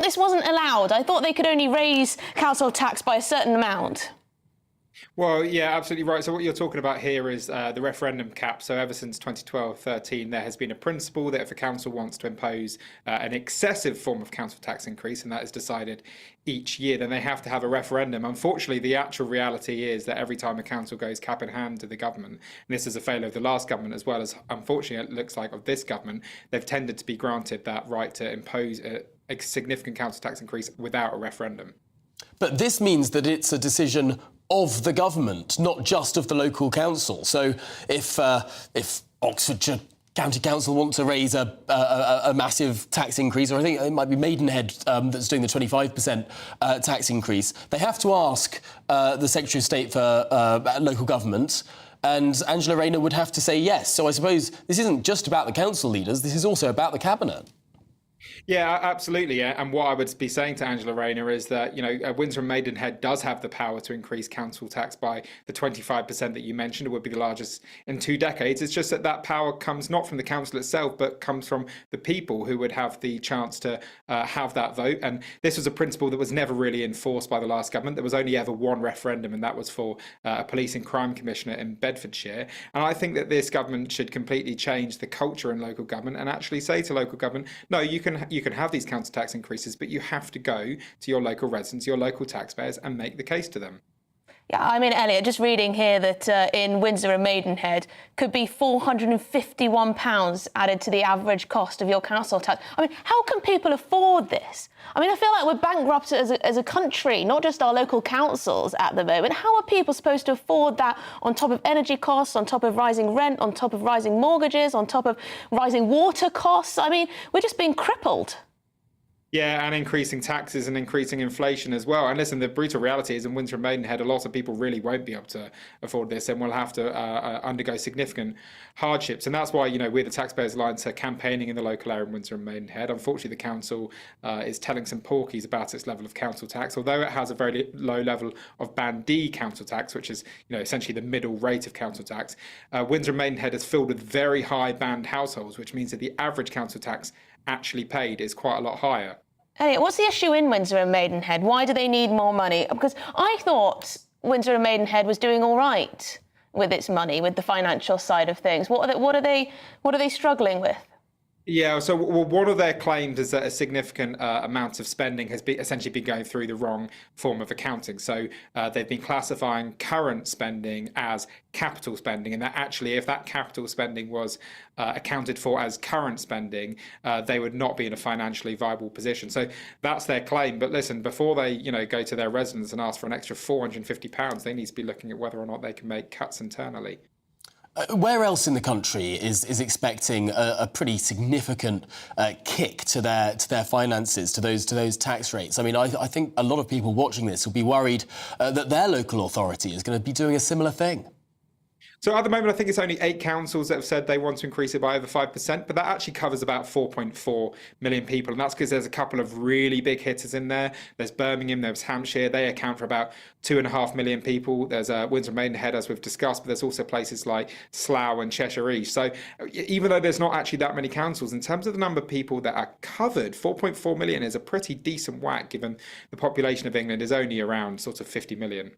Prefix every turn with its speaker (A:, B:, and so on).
A: thought this wasn't allowed. I thought they could only raise council tax by a certain amount.
B: Well, yeah, absolutely right. So what you're talking about here is the referendum cap. So ever since 2012-13, there has been a principle that if a council wants to impose an excessive form of council tax increase, and that is decided each year, then they have to have a referendum. Unfortunately, the actual reality is that every time a council goes cap in hand to the government, and this is a failure of the last government as well as, unfortunately, it looks like of this government, they've tended to be granted that right to impose a significant council tax increase without a referendum.
C: But this means that it's a decision of the government, not just of the local council. So if Oxfordshire County Council want to raise a massive tax increase, or I think it might be Maidenhead that's doing the 25% tax increase, they have to ask the Secretary of State for local government, and Angela Rayner would have to say yes. So I suppose this isn't just about the council leaders, this is also about the cabinet.
B: Yeah, absolutely. And what I would be saying to Angela Rayner is that, Windsor and Maidenhead does have the power to increase council tax by the 25% that you mentioned. It would be the largest in 2 decades. It's just that that power comes not from the council itself, but comes from the people who would have the chance to have that vote. And this was a principle that was never really enforced by the last government. There was only ever one referendum, and that was for a police and crime commissioner in Bedfordshire. And I think that this government should completely change the culture in local government and actually say to local government, no, you can have these council tax increases, but you have to go to your local residents, your local taxpayers, and make the case to them.
A: Yeah, I mean, Elliot, just reading here that in Windsor and Maidenhead could be £451 added to the average cost of your council tax. I mean, how can people afford this? I mean, I feel like we're bankrupt as a country, not just our local councils at the moment. How are people supposed to afford that on top of energy costs, on top of rising rent, on top of rising mortgages, on top of rising water costs? I mean, we're just being crippled.
B: Yeah, and increasing taxes and increasing inflation as well. And listen, the brutal reality is in Windsor and Maidenhead, a lot of people really won't be able to afford this and will have to undergo significant hardships. And that's why, we, the Taxpayers Alliance, are campaigning in the local area in Windsor and Maidenhead. Unfortunately, the council is telling some porkies about its level of council tax, although it has a very low level of Band D council tax, which is, essentially the middle rate of council tax. Windsor and Maidenhead is filled with very high band households, which means that the average council tax actually paid is quite a lot higher.
A: Elliot, what's the issue in Windsor and Maidenhead? Why do they need more money? Because I thought Windsor and Maidenhead was doing all right with its money, with the financial side of things. What are they struggling with?
B: Yeah, so one of their claims is that a significant amount of spending has essentially been going through the wrong form of accounting. So they've been classifying current spending as capital spending, and that actually, if that capital spending was accounted for as current spending, they would not be in a financially viable position. So that's their claim. But listen, before they go to their residents and ask for an extra £450, they need to be looking at whether or not they can make cuts internally.
C: Where else in the country is expecting a pretty significant kick to their finances, to those tax rates? I mean, I think a lot of people watching this will be worried that their local authority is going to be doing a similar thing.
B: So at the moment, I think it's only 8 councils that have said they want to increase it by over 5%, but that actually covers about 4.4 million people. And that's because there's a couple of really big hitters in there. There's Birmingham, there's Hampshire. They account for about 2.5 million people. There's Windsor and Maidenhead, as we've discussed, but there's also places like Slough and Cheshire East. So even though there's not actually that many councils, in terms of the number of people that are covered, 4.4 million is a pretty decent whack, given the population of England is only around sort of 50 million.